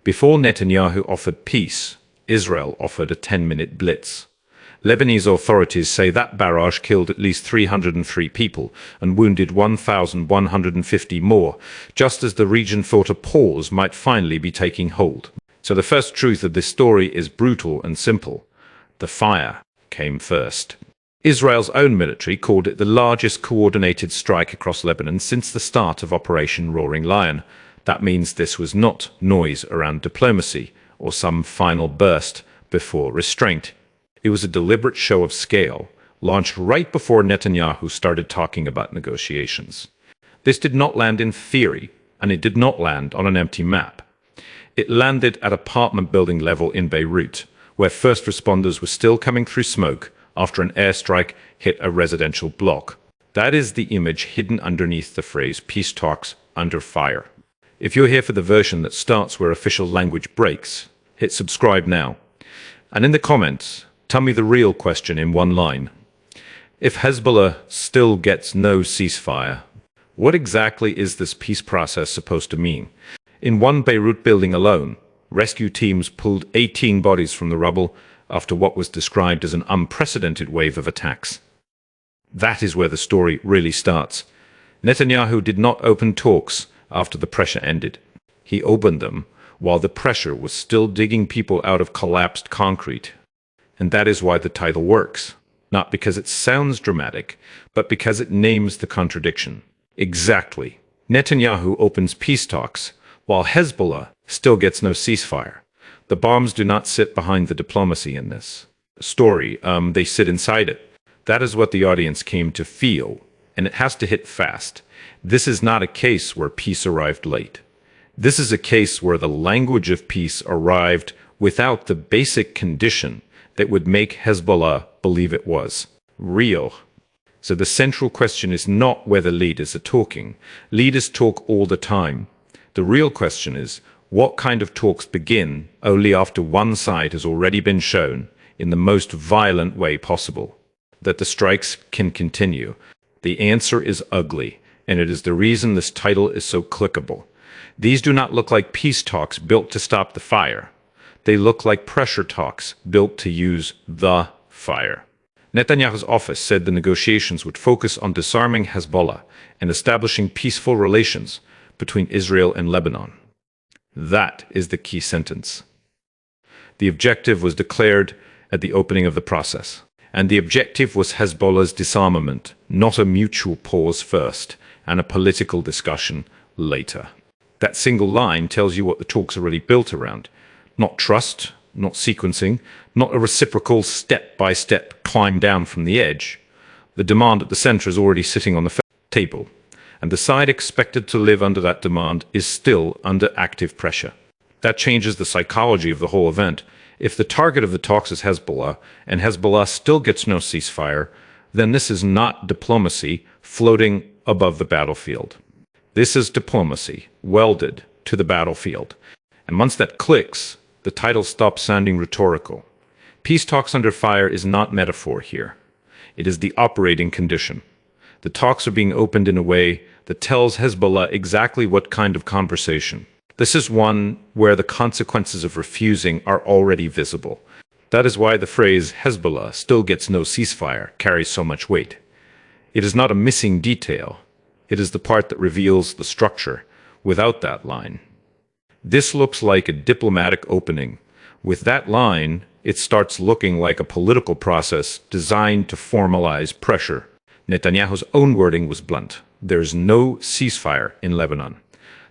Before Netanyahu offered peace, Israel offered a 10-minute blitz. Lebanese authorities say that barrage killed at least 303 people and wounded 1,150 more, just as the region thought a pause might finally be taking hold. So the first truth of this story is brutal and simple. The fire came first. Israel's own military called it the largest coordinated strike across Lebanon since the start of Operation Roaring Lion. That means this was not noise around diplomacy or some final burst before restraint. It was a deliberate show of scale, launched right before Netanyahu started talking about negotiations. This did not land in theory, and it did not land on an empty map. It landed at apartment building level in Beirut, where first responders were still coming through smoke after an airstrike hit a residential block. That is the image hidden underneath the phrase "peace talks under fire." If you're here for the version that starts where official language breaks, hit subscribe now. And in the comments, tell me the real question in one line. If Hezbollah still gets no ceasefire, what exactly is this peace process supposed to mean? In one Beirut building alone, rescue teams pulled 18 bodies from the rubble after what was described as an unprecedented wave of attacks. That is where the story really starts. Netanyahu did not open talks after the pressure ended. He opened them while the pressure was still digging people out of collapsed concrete. And that is why the title works. Not because it sounds dramatic, but because it names the contradiction. Exactly. Netanyahu opens peace talks, while Hezbollah still gets no ceasefire. The bombs do not sit behind the diplomacy in this story. They sit inside it. That is what the audience came to feel, and it has to hit fast. This is not a case where peace arrived late. This is a case where the language of peace arrived without the basic condition that would make Hezbollah believe it was real. So the central question is not whether leaders are talking. Leaders talk all the time. The real question is, what kind of talks begin only after one side has already been shown, in the most violent way possible, that the strikes can continue? The answer is ugly, and it is the reason this title is so clickable. These do not look like peace talks built to stop the fire. They look like pressure talks built to use the fire. Netanyahu's office said the negotiations would focus on disarming Hezbollah and establishing peaceful relations between Israel and Lebanon. That is the key sentence. The objective was declared at the opening of the process, and the objective was Hezbollah's disarmament, not a mutual pause first and a political discussion later. That single line tells you what the talks are really built around. Not trust, not sequencing, not a reciprocal step-by-step climb down from the edge. The demand at the center is already sitting on the table, and the side expected to live under that demand is still under active pressure. That changes the psychology of the whole event. If the target of the talks is Hezbollah, and Hezbollah still gets no ceasefire, then this is not diplomacy floating above the battlefield. This is diplomacy welded to the battlefield. And once that clicks, the title stops sounding rhetorical. Peace talks under fire is not metaphor here. It is the operating condition. The talks are being opened in a way that tells Hezbollah exactly what kind of conversation. This is one where the consequences of refusing are already visible. That is why the phrase Hezbollah still gets no ceasefire carries so much weight. It is not a missing detail. It is the part that reveals the structure without that line. This looks like a diplomatic opening. With that line, it starts looking like a political process designed to formalize pressure. Netanyahu's own wording was blunt. There is no ceasefire in Lebanon.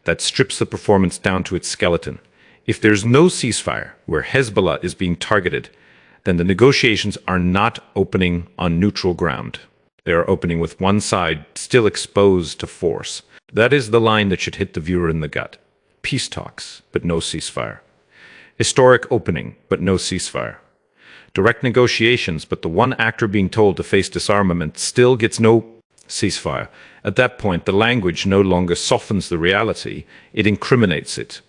That strips the performance down to its skeleton. If there's no ceasefire where Hezbollah is being targeted, then the negotiations are not opening on neutral ground. They are opening with one side still exposed to force. That is the line that should hit the viewer in the gut. Peace talks, but no ceasefire. Historic opening, but no ceasefire. Direct negotiations, but the one actor being told to face disarmament still gets no ceasefire. At that point, the language no longer softens the reality, it incriminates it.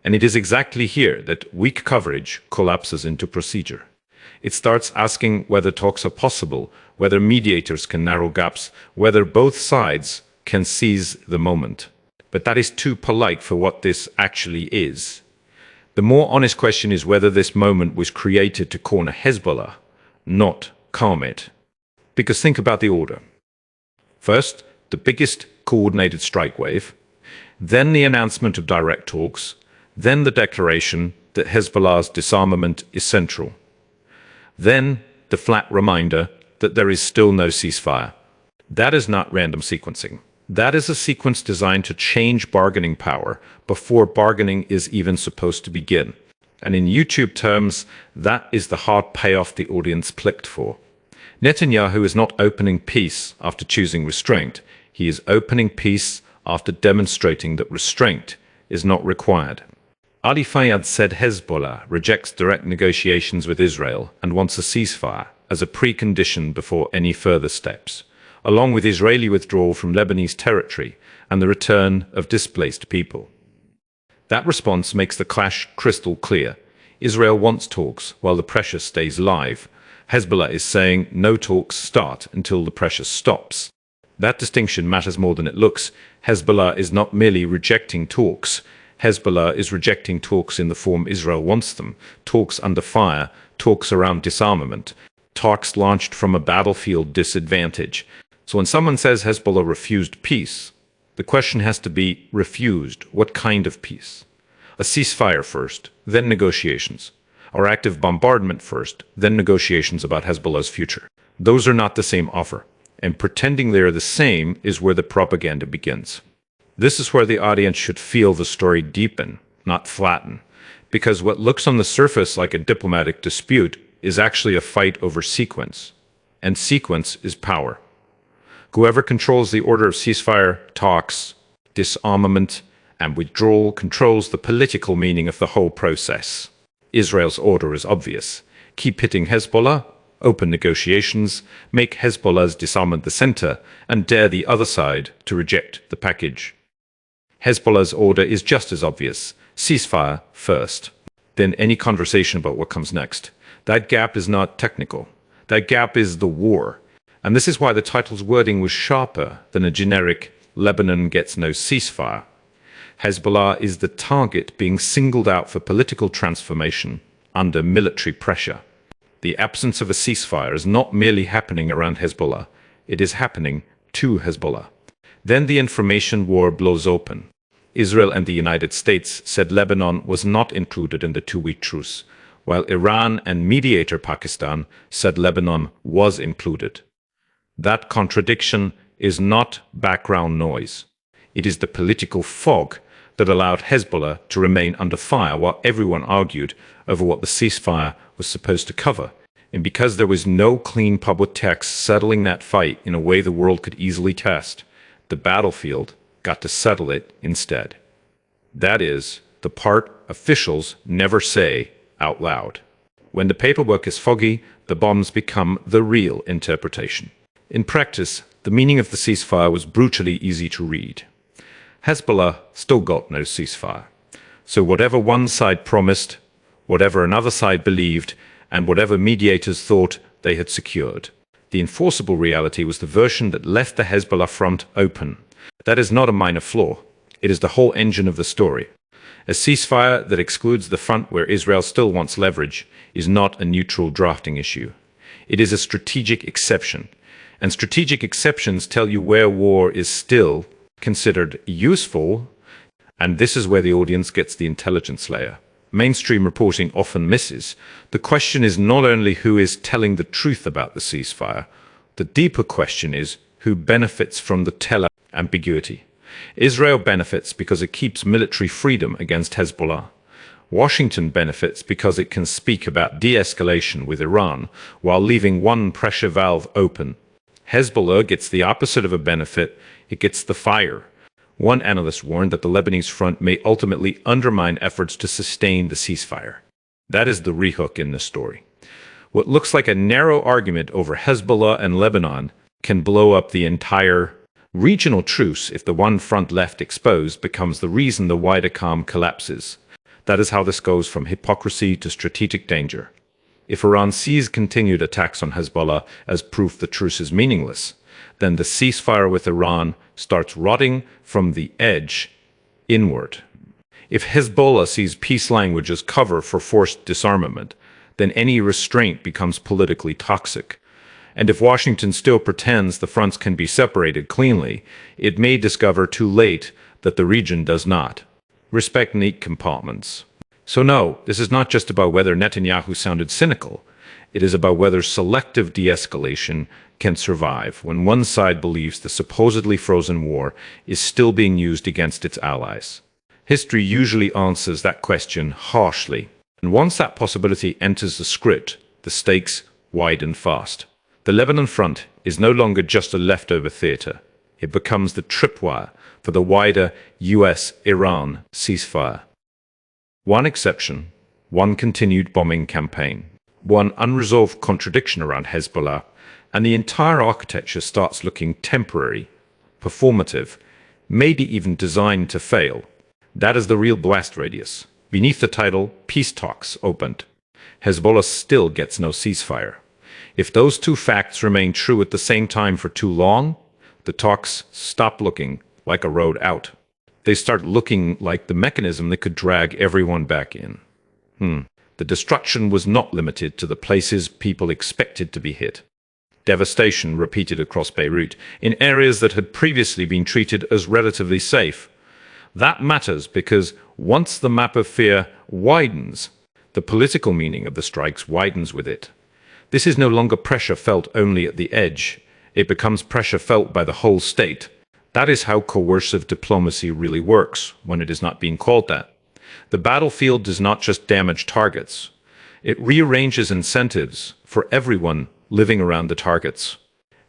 And it is exactly here that weak coverage collapses into procedure. It starts asking whether talks are possible, whether mediators can narrow gaps, whether both sides can seize the moment. But that is too polite for what this actually is. The more honest question is whether this moment was created to corner Hezbollah, not calm it. Because think about the order. First, the biggest coordinated strike wave, then the announcement of direct talks, then the declaration that Hezbollah's disarmament is central, then the flat reminder that there is still no ceasefire. That is not random sequencing. That is a sequence designed to change bargaining power before bargaining is even supposed to begin. And in YouTube terms, that is the hard payoff the audience clicked for. Netanyahu is not opening peace after choosing restraint. He is opening peace after demonstrating that restraint is not required. Ali Fayyad said Hezbollah rejects direct negotiations with Israel and wants a ceasefire as a precondition before any further steps, along with Israeli withdrawal from Lebanese territory and the return of displaced people. That response makes the clash crystal clear. Israel wants talks while the pressure stays live. Hezbollah is saying no talks start until the pressure stops. That distinction matters more than it looks. Hezbollah is not merely rejecting talks. Hezbollah is rejecting talks in the form Israel wants them, talks under fire, talks around disarmament, talks launched from a battlefield disadvantage. So when someone says Hezbollah refused peace, the question has to be refused. What kind of peace? A ceasefire first, then negotiations. Or active bombardment first, then negotiations about Hezbollah's future. Those are not the same offer. And pretending they are the same is where the propaganda begins. This is where the audience should feel the story deepen, not flatten. Because what looks on the surface like a diplomatic dispute is actually a fight over sequence. And sequence is power. Whoever controls the order of ceasefire, talks, disarmament, and withdrawal controls the political meaning of the whole process. Israel's order is obvious. Keep hitting Hezbollah, open negotiations, make Hezbollah's disarmament the center, and dare the other side to reject the package. Hezbollah's order is just as obvious. Ceasefire first, then any conversation about what comes next. That gap is not technical. That gap is the war. And this is why the title's wording was sharper than a generic Lebanon gets no ceasefire. Hezbollah is the target being singled out for political transformation under military pressure. The absence of a ceasefire is not merely happening around Hezbollah, it is happening to Hezbollah. Then the information war blows open. Israel and the United States said Lebanon was not included in the 2-week truce, while Iran and mediator Pakistan said Lebanon was included. That contradiction is not background noise. It is the political fog that allowed Hezbollah to remain under fire while everyone argued over what the ceasefire was supposed to cover. And because there was no clean public text settling that fight in a way the world could easily test, the battlefield got to settle it instead. That is, the part officials never say out loud. When the paperwork is foggy, the bombs become the real interpretation. In practice, the meaning of the ceasefire was brutally easy to read. Hezbollah still got no ceasefire. So whatever one side promised, whatever another side believed, and whatever mediators thought they had secured, the enforceable reality was the version that left the Hezbollah front open. That is not a minor flaw. It is the whole engine of the story. A ceasefire that excludes the front where Israel still wants leverage is not a neutral drafting issue. It is a strategic exception. And strategic exceptions tell you where war is still considered useful, and this is where the audience gets the intelligence layer. Mainstream reporting often misses. The question is not only who is telling the truth about the ceasefire, the deeper question is who benefits from the tell ambiguity. Israel benefits because it keeps military freedom against Hezbollah. Washington benefits because it can speak about de-escalation with Iran while leaving one pressure valve open. Hezbollah gets the opposite of a benefit, it gets the fire. One analyst warned that the Lebanese front may ultimately undermine efforts to sustain the ceasefire. That is the rehook in this story. What looks like a narrow argument over Hezbollah and Lebanon can blow up the entire regional truce if the one front left exposed becomes the reason the wider calm collapses. That is how this goes from hypocrisy to strategic danger. If Iran sees continued attacks on Hezbollah as proof the truce is meaningless, then the ceasefire with Iran starts rotting from the edge inward. If Hezbollah sees peace language as cover for forced disarmament, then any restraint becomes politically toxic. And if Washington still pretends the fronts can be separated cleanly, it may discover too late that the region does not respect neat compartments. So no, this is not just about whether Netanyahu sounded cynical. It is about whether selective de-escalation can survive when one side believes the supposedly frozen war is still being used against its allies. History usually answers that question harshly, and once that possibility enters the script, the stakes widen fast. The Lebanon front is no longer just a leftover theater. It becomes the tripwire for the wider US-Iran ceasefire. One exception, one continued bombing campaign, one unresolved contradiction around Hezbollah, and the entire architecture starts looking temporary, performative, maybe even designed to fail. That is the real blast radius. Beneath the title, Peace Talks Opened, Hezbollah still gets no ceasefire. If those two facts remain true at the same time for too long, the talks stop looking like a road out. They start looking like the mechanism that could drag everyone back in. The destruction was not limited to the places people expected to be hit. Devastation repeated across Beirut, in areas that had previously been treated as relatively safe. That matters because once the map of fear widens, the political meaning of the strikes widens with it. This is no longer pressure felt only at the edge. It becomes pressure felt by the whole state. That is how coercive diplomacy really works when it is not being called that. The battlefield does not just damage targets. It rearranges incentives for everyone living around the targets.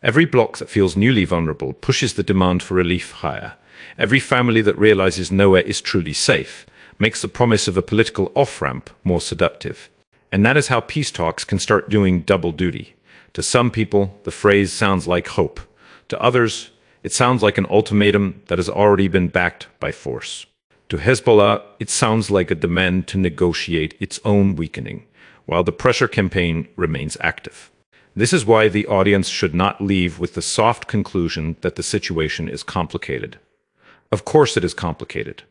Every bloc that feels newly vulnerable pushes the demand for relief higher. Every family that realizes nowhere is truly safe makes the promise of a political off-ramp more seductive. And that is how peace talks can start doing double duty. To some people, the phrase sounds like hope. To others, it sounds like an ultimatum that has already been backed by force. To Hezbollah, it sounds like a demand to negotiate its own weakening, while the pressure campaign remains active. This is why the audience should not leave with the soft conclusion that the situation is complicated. Of course it is complicated.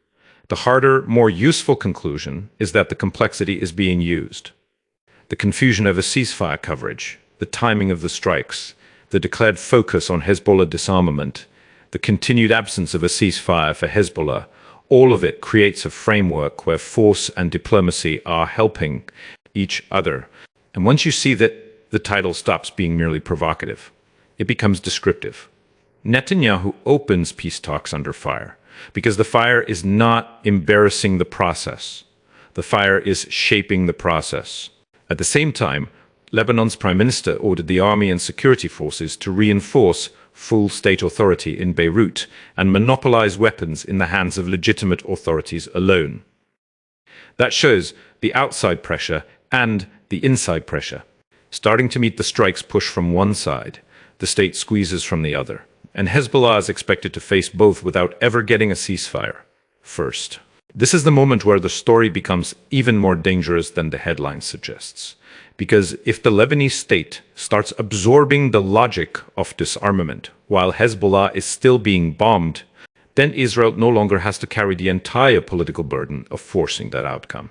The harder, more useful conclusion is that the complexity is being used. The confusion over ceasefire coverage, the timing of the strikes, the declared focus on Hezbollah disarmament, the continued absence of a ceasefire for Hezbollah, all of it creates a framework where force and diplomacy are helping each other. And once you see that, the title stops being merely provocative. It becomes descriptive. Netanyahu opens peace talks under fire because the fire is not embarrassing the process. The fire is shaping the process. At the same time, Lebanon's prime minister ordered the army and security forces to reinforce full state authority in Beirut and monopolize weapons in the hands of legitimate authorities alone. That shows the outside pressure and the inside pressure. Starting to meet the strikes push from one side, the state squeezes from the other, and Hezbollah is expected to face both without ever getting a ceasefire first. This is the moment where the story becomes even more dangerous than the headline suggests. Because if the Lebanese state starts absorbing the logic of disarmament while Hezbollah is still being bombed, then Israel no longer has to carry the entire political burden of forcing that outcome.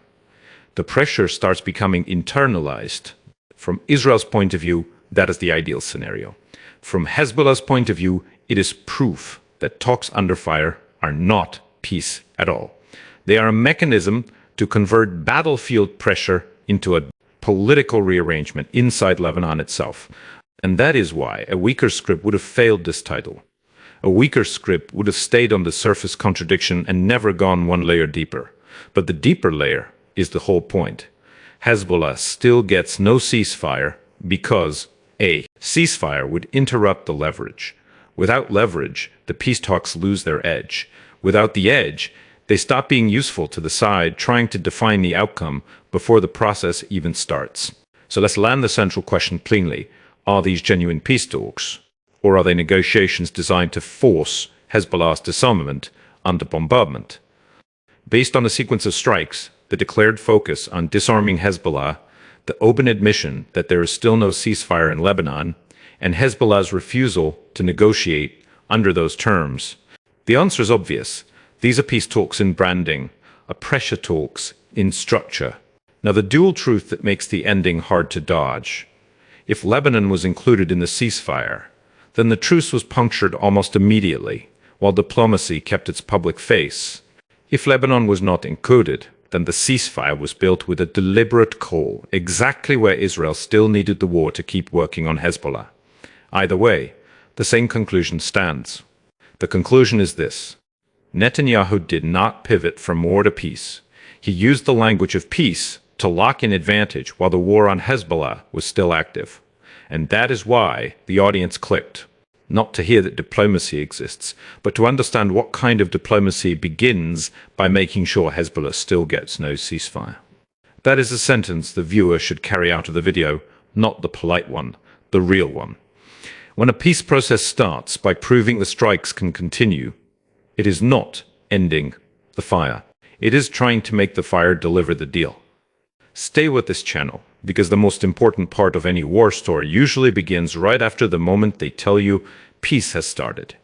The pressure starts becoming internalized. From Israel's point of view, that is the ideal scenario. From Hezbollah's point of view, it is proof that talks under fire are not peace at all. They are a mechanism to convert battlefield pressure into a political rearrangement inside Lebanon itself. And that is why a weaker script would have failed this title. A weaker script would have stayed on the surface contradiction and never gone one layer deeper. But the deeper layer is the whole point. Hezbollah still gets no ceasefire because a ceasefire would interrupt the leverage. Without leverage, the peace talks lose their edge. Without the edge, they stop being useful to the side trying to define the outcome before the process even starts. So let's land the central question cleanly. Are these genuine peace talks? Or are they negotiations designed to force Hezbollah's disarmament under bombardment? Based on a sequence of strikes, the declared focus on disarming Hezbollah, the open admission that there is still no ceasefire in Lebanon, and Hezbollah's refusal to negotiate under those terms, the answer is obvious. These are peace talks in branding, a pressure talks in structure. Now, the dual truth that makes the ending hard to dodge. If Lebanon was included in the ceasefire, then the truce was punctured almost immediately, while diplomacy kept its public face. If Lebanon was not included, then the ceasefire was built with a deliberate call, exactly where Israel still needed the war to keep working on Hezbollah. Either way, the same conclusion stands. The conclusion is this: Netanyahu did not pivot from war to peace. He used the language of peace to lock in advantage while the war on Hezbollah was still active. And that is why the audience clicked. Not to hear that diplomacy exists, but to understand what kind of diplomacy begins by making sure Hezbollah still gets no ceasefire. That is a sentence the viewer should carry out of the video, not the polite one, the real one. When a peace process starts by proving the strikes can continue, it is not ending the fire. It is trying to make the fire deliver the deal. Stay with this channel, because the most important part of any war story usually begins right after the moment they tell you peace has started.